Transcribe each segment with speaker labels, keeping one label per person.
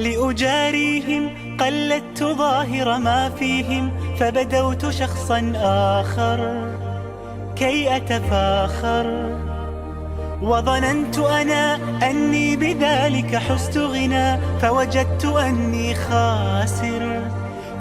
Speaker 1: لأجاريهم قلدت ظاهر ما فيهم فبدوت شخصا آخر كي أتفاخر وظننت أنا أني بذلك حزت غنى فوجدت أني خاسر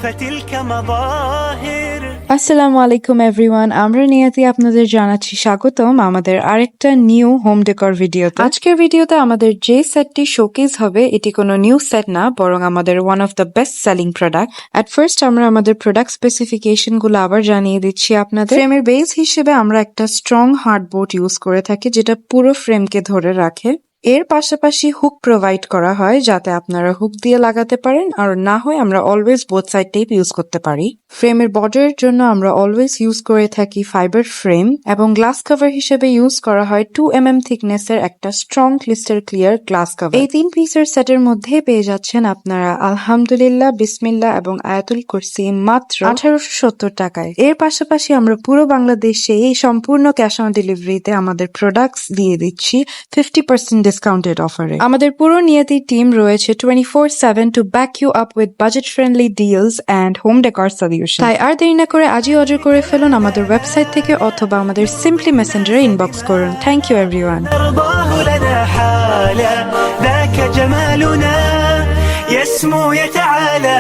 Speaker 1: فتلك مظاهر
Speaker 2: আসসালামু আলাইকুম এভরিওয়ান, আমরা নিয়তি আপনাদের জানাচ্ছি স্বাগতম আমাদের আরেকটা নিউ হোম ডেকর ভিডিওতে। আজকের ভিডিওতে আমাদের যে সেটটি শোকেস হবে এটি কোনো নিউ সেট না, বরং আমাদের one of the best selling product. At first আমরা আমাদের প্রোডাক্ট স্পেসিফিকেশন গুলো আবার জানিয়ে দিচ্ছি আপনাদের। ফ্রেমের বেস হিসেবে আমরা একটা স্ট্রং হার্ডবোর্ড ইউজ করে থাকি যেটা পুরো ফ্রেমকে ধরে রাখে। এর পাশাপাশি হুক প্রোভাইড করা হয় যাতে আপনারা হুক দিয়ে লাগাতে পারেন, আর না হয় আমরা always both side tape use করতে পারি। ফ্রেমের বর্ডারের জন্য আমরা অলওয়েজ ইউজ করে থাকি ফাইবার ফ্রেম, এবং গ্লাস কভার হিসেবে ইউজ করা হয় 2mm থিকনেসের একটা স্ট্রং ক্লিস্টার ক্লিয়ার গ্লাস কভার। এই 3 পিসের সেটের মধ্যে পেয়ে যাচ্ছেন আপনারা আলহামদুলিল্লাহ, বিসমিল্লাহ এবং আয়াতুল কুরসি মাত্র 1870 টাকায়। এর পাশাপাশি আমরা পুরো বাংলাদেশে এই সম্পূর্ণ ক্যাশ অন ডেলিভারিতে আমাদের প্রোডাক্টস দিয়ে দিচ্ছি 50% ডিসকাউন্টেড অফারে। আমাদের পুরো নিয়তি টিম রয়েছে 24/7 to back you up with budget friendly deals and home decor solution. তাই আর দেরি না করে আজই অর্ডার করে ফেলুন আমাদের ওয়েবসাইট থেকে অথবা আমাদের সিম্পলি মেসেঞ্জারে ইনবক্স করুন। Thank you everyone.
Speaker 1: ترضاه لنا حالا ذاك جمالنا يسمو يتعالى